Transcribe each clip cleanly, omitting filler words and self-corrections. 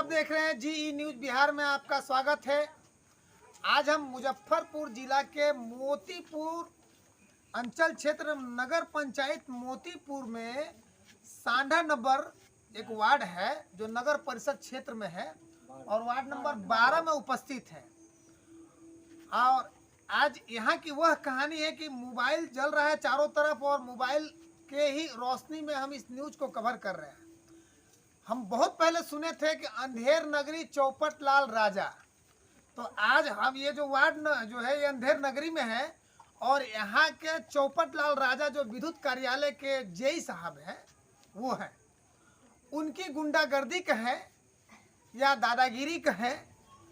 देख रहे हैं GE न्यूज बिहार में आपका स्वागत है। आज हम मुजफ्फरपुर जिला के मोतीपुर अंचल क्षेत्र नगर पंचायत मोतीपुर में सांडा नंबर एक वार्ड है जो नगर परिषद क्षेत्र में है और वार्ड नंबर 12 में उपस्थित है। और आज यहाँ की वह कहानी है कि मोबाइल जल रहा है चारों तरफ और मोबाइल के ही रोशनी में हम इस न्यूज को कवर कर रहे हैं। हम बहुत पहले सुने थे कि अंधेर नगरी चौपट लाल राजा, तो आज हम ये जो वार्ड जो है ये अंधेर नगरी में है और यहाँ के चौपट लाल राजा जो विद्युत कार्यालय के जेई साहब हैं वो हैं, उनकी गुंडागर्दी कहें या दादागिरी कहें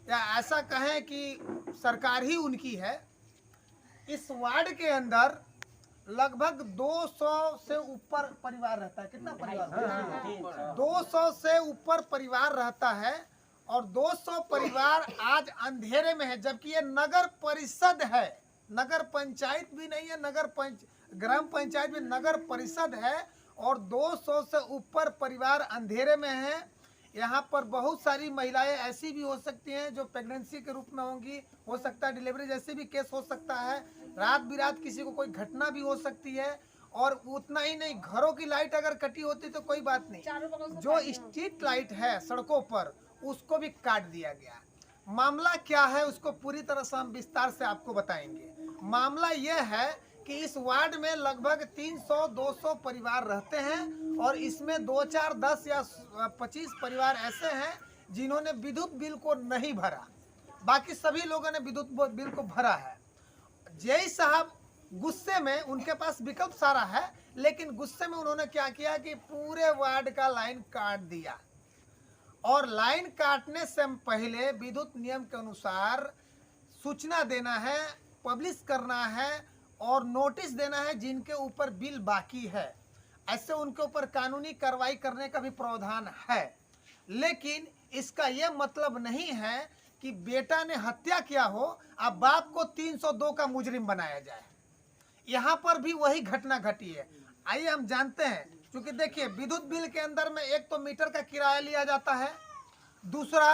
या ऐसा कहें कि सरकार ही उनकी है। इस वार्ड के अंदर लगभग 200 से ऊपर परिवार रहता है। कितना परिवार? 200 से ऊपर परिवार रहता है और 200 परिवार आज अंधेरे में है, जबकि ये नगर परिषद है, नगर पंचायत भी नहीं है, ग्राम पंचायत भी नगर परिषद है और 200 से ऊपर परिवार अंधेरे में है। यहाँ पर बहुत सारी महिलाएं ऐसी भी हो सकती हैं जो प्रेगनेंसी के रूप में होंगी, हो सकता है डिलीवरी जैसे भी केस हो सकता है, रात बिरात किसी को कोई घटना भी हो सकती है। और उतना ही नहीं, घरों की लाइट अगर कटी होती तो कोई बात नहीं, जो स्ट्रीट लाइट है सड़कों पर उसको भी काट दिया गया। मामला क्या है उसको पूरी तरह से हम विस्तार से आपको बताएंगे। मामला यह है कि इस वार्ड में लगभग 300-200 परिवार रहते हैं और इसमें 2, 4, 10 या 25 परिवार ऐसे हैं जिन्होंने विद्युत बिल को नहीं भरा, बाकी सभी लोगों ने विद्युत बिल को भरा है। जेई साहब गुस्से में, उनके पास विकल्प सारा है, लेकिन गुस्से में उन्होंने क्या किया कि पूरे वार्ड का लाइन काट दिया। और लाइन काटने से पहले विद्युत नियम के अनुसार सूचना देना है, पब्लिश करना है और नोटिस देना है जिनके ऊपर बिल बाकी है। ऐसे उनके ऊपर कानूनी कार्रवाई करने का भी प्रावधान है, लेकिन इसका यह मतलब नहीं है कि बेटा ने हत्या किया हो अब बाप को 302 का मुजरिम बनाया जाए। यहाँ पर भी वही घटना घटी है। आइए हम जानते हैं, क्योंकि देखिए विद्युत बिल के अंदर में एक तो मीटर का किराया लिया जाता है, दूसरा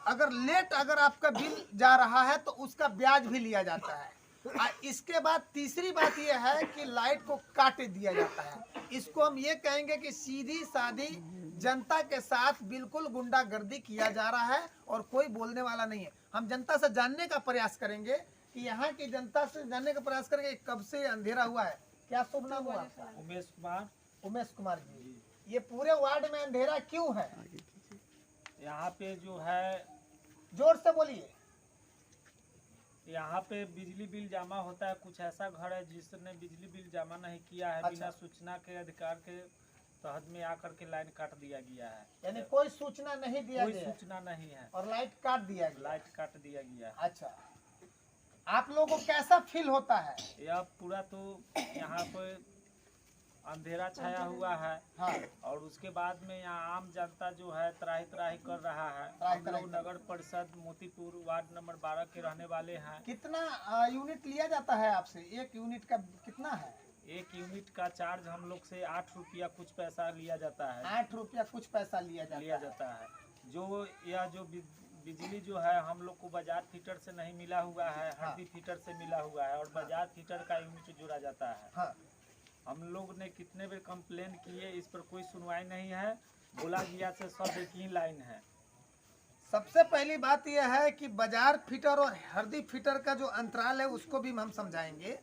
अगर लेट अगर आपका बिल जा रहा है तो उसका ब्याज भी लिया जाता है। इसके बाद तीसरी बात यह है कि लाइट को काट दिया जाता है। इसको हम ये कहेंगे कि सीधी सादी जनता के साथ बिल्कुल गुंडागर्दी किया जा रहा है और कोई बोलने वाला नहीं है। हम जनता से जानने का प्रयास करेंगे कि यहाँ की जनता से जानने का प्रयास करेंगे कब से अंधेरा हुआ है। क्या शुभ नाम हुआ? उमेश कुमार। उमेश कुमार जी, ये पूरे वार्ड में अंधेरा क्यों है? यहाँ पे जो है, जोर से बोलिए। यहाँ पे बिजली बिल जमा होता है। कुछ ऐसा घर है जिसने बिजली बिल जमा नहीं किया है। अच्छा। बिना सूचना के अधिकार के तहत में आकर के लाइन काट दिया गया है। यानी कोई सूचना नहीं दिया कोई गया सूचना नहीं है और लाइट काट दिया गया। लाइट काट दिया गया है। अच्छा, आप लोगों को कैसा फील होता है? यह पूरा तो यहाँ पे अंधेरा छाया हुआ है। हाँ। और उसके बाद में यहाँ आम जनता जो है त्राही त्राही कर रहा है। त्राही हम त्राही लोग नगर परिषद मोतीपुर वार्ड नंबर 12 के रहने वाले हैं। कितना यूनिट लिया जाता है आपसे? एक यूनिट का कितना है? एक यूनिट का चार्ज हम लोग से 8 रुपया कुछ पैसा लिया जाता है। 8 रुपया कुछ पैसा लिया जाता है। जो यह जो बिजली जो है हम लोग को बाजार फीटर से नहीं मिला हुआ है, हाँ। हड्डी फीटर से मिला हुआ है और बाजार फीटर का यूनिट जोड़ा जाता है। हाँ। हम लोग ने कितने बार कंप्लेन किए, इस पर कोई सुनवाई नहीं है। बोला गया से सब एक ही लाइन है। सबसे पहली बात यह है कि बाजार फीटर और हरदी फीटर का जो अंतराल है उसको भी हम समझाएंगे।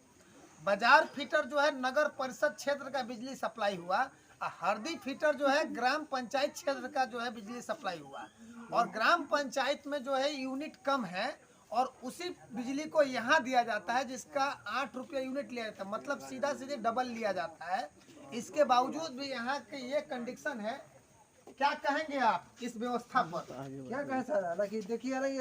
बाजार फीटर जो है नगर परिषद क्षेत्र का बिजली सप्लाई हुआ, हरदी फीटर जो है ग्राम पंचायत क्षेत्र का जो है बिजली सप्लाई हुआ। और ग्राम पंचायत में जो है यूनिट कम है और उसी बिजली को यहाँ दिया जाता है जिसका 8 रुपया यूनिट लिया जाता है, मतलब सीधा सीधे डबल लिया जाता है। इसके बावजूद भी यहाँ के ये कंडीशन है। क्या कहेंगे आप इस व्यवस्था पर? क्या कहें सर, हालांकि देखिए हालांकि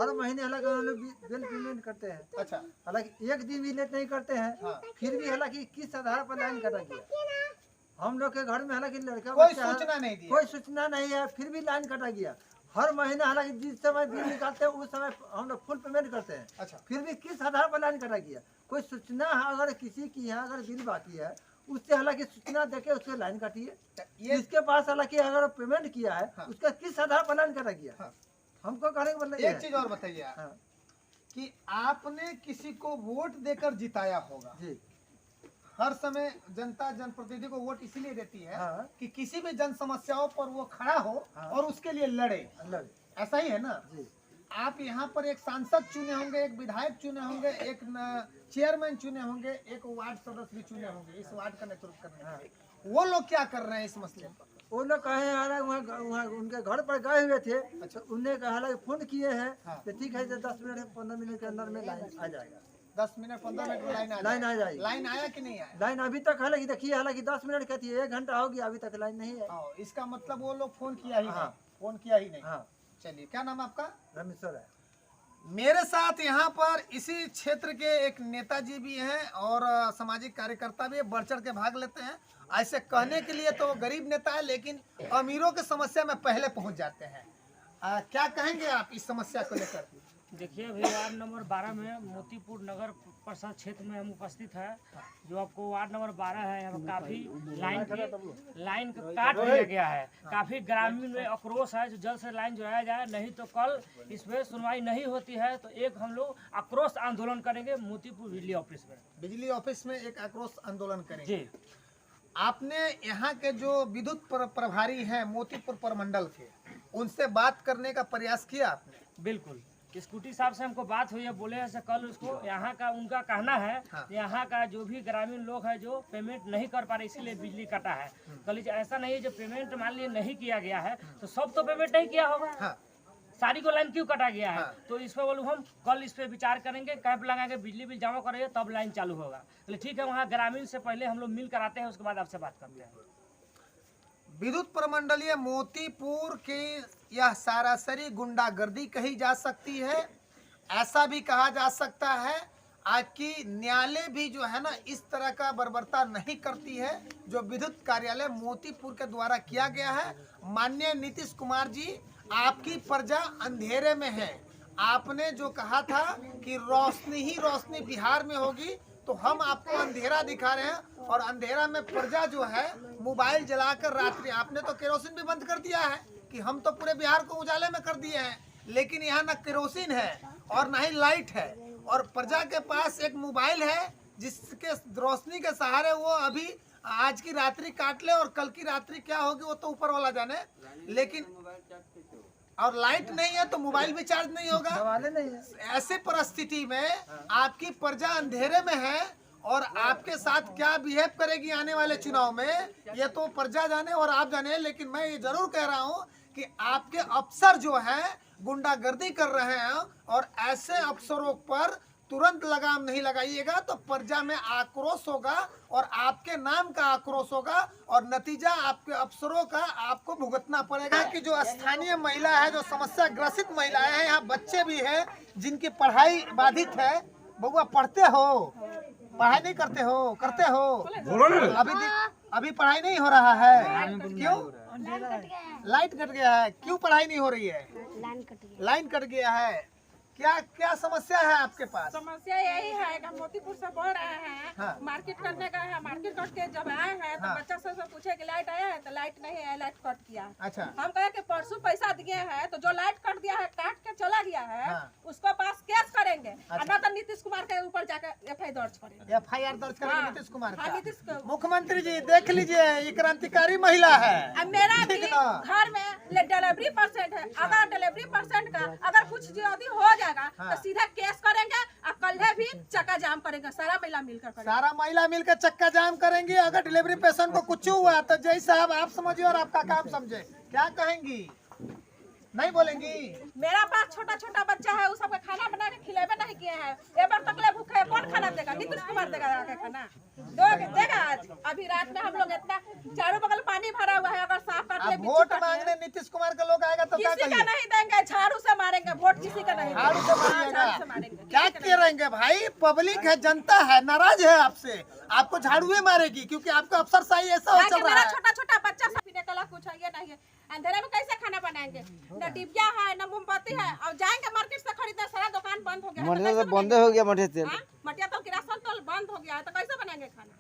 हर महीने हालांकि हम लोग बिल पेमेंट करते हैं। अच्छा। हालांकि एक दिन भी लेट नहीं करते हैं। हाँ। फिर भी हालांकि किस आधार पर लाइन कटा गया? हम लोग के घर में हालांकि लड़का कोई बच्चा है, सूचना नहीं दी, कोई सूचना नहीं है, फिर भी लाइन कटा गया। हर महीने हालांकि जिस समय बिल निकालते हैं उस समय हम लोग फुल पेमेंट करते हैं। अच्छा। फिर भी किस आधार पर लाइन कटा गया? कोई सूचना है? अगर किसी की यहाँ अगर बिल बाकी है उससे हालांकि सूचना देके उसके लाइन काटिए। ये इसके पास हालांकि अगर पेमेंट किया है हाँ। उसका किस आधार पर लाइन कटा गया, हाँ। हमको कहने का मतलब ये एक है। चीज और बताइए आप, हाँ, कि आपने किसी को वोट देकर जिताया होगा। जी हर समय जनता जनप्रतिनिधि को वोट इसलिए देती है हाँ। कि किसी भी जन समस्याओं पर वो खड़ा हो हाँ। और उसके लिए लड़े। अलग ऐसा ही है ना। जी आप यहाँ पर एक सांसद चुने होंगे, एक विधायक चुने होंगे, एक चेयरमैन चुने होंगे, एक वार्ड सदस्य भी चुने होंगे इस वार्ड का नेतृत्व करने हाँ। के लिए। वो लोग क्या कर रहे हैं इस मसले पर? वो लोग कहे वहाँ वहाँ उनके घर पर गए हुए थे। अच्छा। तो उन्हें हालांकि फोन किए हैं हाँ। कि ठीक है 10 मिनट 15 मिनट के अंदर में लाइन आ जाएगा। 10 मिनट 15 मिनट में लाइन लाइन आ जाएगी। लाइन आया कि नहीं आया? लाइन अभी तक हालांकि देखिए, हालांकि 10 मिनट कहती है, 1 घंटा हो गया अभी तक लाइन नहीं है। हाँ, इसका मतलब वो लोग फोन किया ही हाँ। नहीं। फोन किया ही नहीं। हाँ, चलिए, क्या नाम है आपका? रमेश्वर है। मेरे साथ यहाँ पर इसी क्षेत्र के एक नेताजी भी हैं और सामाजिक कार्यकर्ता भी है, बढ़ चढ़ के भाग लेते हैं। ऐसे कहने के लिए तो वो गरीब नेता है, लेकिन अमीरों की समस्या में पहले पहुंच जाते हैं। क्या कहेंगे आप इस समस्या को लेकर? देखिए अभी वार्ड नंबर 12 में मोतीपुर नगर परिषद क्षेत्र में हम उपस्थित है। जो आपको वार्ड नंबर 12 है, यहाँ पर काफी लाइन काट दिया गया है। काफी ग्रामीण में आक्रोश है, जो जल्द से लाइन जोड़ाया जाए, नहीं तो कल इसमें सुनवाई नहीं होती है तो एक हम लोग आक्रोश आंदोलन करेंगे मोतीपुर बिजली ऑफिस में। बिजली ऑफिस में एक आक्रोश आंदोलन करेंगे जी। आपने यहाँ के जो विद्युत प्रभारी हैं मोतीपुर प्रमंडल के, उनसे बात करने का प्रयास किया आपने? बिल्कुल, स्कूटी साहब से हमको बात हुई है, बोले हैं से कल उसको यहाँ का उनका कहना है हाँ। यहाँ का जो भी ग्रामीण लोग है जो पेमेंट नहीं कर पा रहे इसीलिए बिजली कटा है। कल ऐसा नहीं है जो पेमेंट मान लीजिए नहीं किया गया है तो सब तो पेमेंट नहीं किया होगा। हाँ। सारी को लाइन क्यों कटा गया है? हाँ। तो इस पे बोलूँ हम कल इस पे विचार करेंगे, कैंप लगाएंगे, बिजली बिल जमा करेंगे तब लाइन चालू होगा। तो ठीक है, वहाँ ग्रामीण से पहले हम लोग मिल कर आते हैं, उसके बाद आपसे बात करते हैं। विद्युत प्रमंडलीय मोतीपुर की यह सरासरी गुंडागर्दी कही जा सकती है। ऐसा भी कहा जा सकता है आज की न्यायालय भी जो है ना इस तरह का बर्बरता नहीं करती है जो विद्युत कार्यालय मोतीपुर के द्वारा किया गया है। माननीय नीतीश कुमार जी, आपकी प्रजा अंधेरे में है। आपने जो कहा था कि रोशनी ही रोशनी बिहार में होगी, तो हम आपको अंधेरा दिखा रहे हैं। और अंधेरा में प्रजा जो है मोबाइल जलाकर रात्रि, आपने तो केरोसिन भी बंद कर दिया है कि हम तो पूरे बिहार को उजाले में कर दिए हैं, लेकिन यहाँ ना केरोसिन है और ना ही लाइट है, और प्रजा के पास एक मोबाइल है जिसके रोशनी के सहारे वो अभी आज की रात्रि काट ले और कल की रात्रि क्या होगी वो तो ऊपर वाला जाने। लेकिन और लाइट नहीं है तो मोबाइल भी चार्ज नहीं होगा। सवाल नहीं है। ऐसे परिस्थिति में आपकी प्रजा अंधेरे में है और आपके साथ क्या बिहेव करेगी आने वाले चुनाव में ये तो प्रजा जाने और आप जाने। लेकिन मैं ये जरूर कह रहा हूँ कि आपके अफसर जो है गुंडागर्दी कर रहे हैं और ऐसे अफसरों पर तुरंत लगाम नहीं लगाइएगा तो प्रजा में आक्रोश होगा और आपके नाम का आक्रोश होगा और नतीजा आपके अफसरों का आपको भुगतना पड़ेगा। कि जो स्थानीय महिला है, जो समस्या ग्रसित महिलाएं हैं, यहाँ बच्चे भी हैं जिनकी पढ़ाई बाधित है। बउआ पढ़ते हो, पढ़ाई नहीं करते हो? करते हो? अभी पढ़ाई नहीं हो रहा है, क्यों? लाइट कट गया है। क्यों पढ़ाई नहीं हो रही है? लाइन कट गया है। क्या क्या समस्या है आपके पास? समस्या यही है कि मोतीपुर से बोल रहे हैं हाँ। मार्केट करने का है। मार्केट कट के जब आए हैं तो हाँ। बच्चा सब से पूछे कि लाइट आया है तो लाइट नहीं है, लाइट कट किया। अच्छा। हम कहे कि परसों पैसा दिए हैं तो जो लाइट कट दिया है, काट के चला गया है, हाँ। उसको पास केस करेंगे अच्छा। और न तो नीतीश कुमार के ऊपर जाकर एफआईआर दर्ज करेंगे। FIR दर्ज करेंगे हाँ। नीतीश कुमार हाँ, का। नीतीश को। मुख्यमंत्री जी देख लीजिए, ये क्रांतिकारी महिला है। अब मेरा भी ठीक ना? घर में डिलीवरी परसेंट है। अगर डिलीवरी परसेंट का अगर कुछ यदि हो जाएगा हाँ। तो सीधा केस करेंगे और कल भी चक्का जाम करेंगे। सारा महिला मिलकर करेंगे। सारा महिला मिलकर चक्का जाम करेंगी। अगर डिलीवरी पेशेंट को कुछ हुआ तो जय साहब आप समझिए और आपका काम समझे। क्या कहेंगी? नहीं बोलेंगी? मेरा पास छोटा छोटा बच्चा है, उस सबका खाना बना के खिलेबे नहीं किए हैं। एक बार तकले भूखे है, कौन खाना देगा? नीतीश कुमार देगा आके खाना? देगा आज? अभी रात में हम लोग इतना चारों बगल पानी भरा हुआ है, अगर साफ कर ले अब वोट मांगने नीतीश कुमार के लोग आएगा तो क्या किसी का कहिए? नहीं देंगे, झाड़ू से मारेंगे वोट। किसी का नहीं झाड़ू से हाँ, मारिएगा। झाड़ू से मारेंगे। क्या करेंगे भाई? पब्लिक है, जनता है, नाराज है आपसे, आपको झाड़ू ही मारेगी क्योंकि आपका अफसरशाही ऐसा हो चल रहा मेरा है। छोटा छोटा बच्चा सब पीने का कुछ है, ये नहीं है। अंधेरे में कैसे खाना बनाएंगे? न डिबिया है, न मोमबत्ती है। और जाएंगे मार्केट से खरीदने, सारा दुकान बंद हो गया है, तो कैसे बंद हो गया मठे तेल। हाँ? मटिया तो किरासन तो बंद हो गया है, तो कैसे बनाएंगे खाना?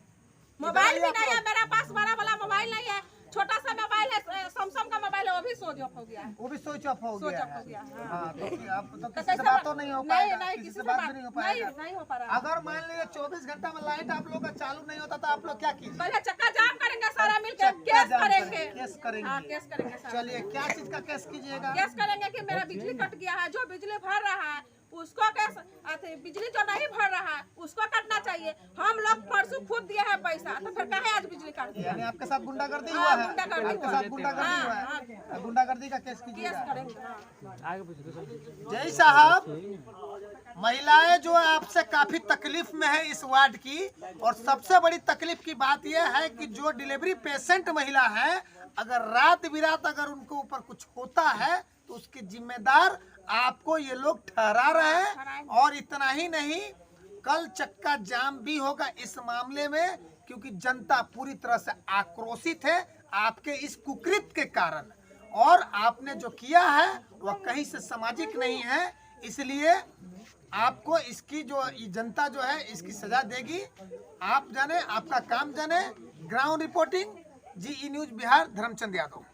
मोबाइल भी नहीं है मेरे पास, बड़ा वाला मोबाइल नहीं है, छोटा सा मोबाइल है, सैमसंग का मोबाइल है, वो भी स्विच ऑफ हो गया है। वो भी स्विच ऑफ हो स्विच गया ऑफ हो गया है। है। हाँ, तो आप तो तो किसी कैसे से बात तो नहीं हो पाएगा, नहीं, किसी से बात भी नहीं हो पाएगा। नहीं हो पा रहा है। अगर मान लीजिए 24 घंटा में लाइट आप लोग का चालू नहीं होता तो आप लोग क्या कीजिए? पहले चक्का जाम करेंगे, सारा मिलकर चक्का केस जाम करेंगे। केस करेंगे। हाँ, केस करेंगे सारा। चलिए, क्या चीज का केस कीजिएगा? केस करेंगे कि मेरा बिजली कट गया है, जो बिजली भर रहा है उसको केस, बिजली जो नहीं भर रहा है उसको कटना चाहिए। हम लोग परसों खुद दिए हैं पैसा, तो फिर काहे आज बिजली काट दिया? यानी आपके साथ गुंडागर्दी हाँ, हुआ है? गुंडागर्दी आपके हुआ साथ है। गुंडागर्दी हुआ हाँ, है? गुंडागर्दी का केस केस कीजिएगा। करेंगे। हाँ। जय साहब, महिलाएं जो है आपसे काफी तकलीफ में है इस वार्ड की, और सबसे बड़ी तकलीफ की बात यह है कि जो डिलीवरी पेशेंट महिला है, अगर रात बिरात अगर उनको ऊपर कुछ होता है तो उसकी जिम्मेदार आपको ये लोग ठहरा रहे हैं। और इतना ही नहीं, कल चक्का जाम भी होगा इस मामले में, क्योंकि जनता पूरी तरह से आक्रोशित है आपके इस कुकृत्य के कारण, और आपने जो किया है वह कहीं से सामाजिक नहीं है। इसलिए आपको इसकी जो जनता जो है इसकी सजा देगी। आप जाने, आपका काम जाने। Ground reporting, GE news Bihar, Dharmchand Yadav.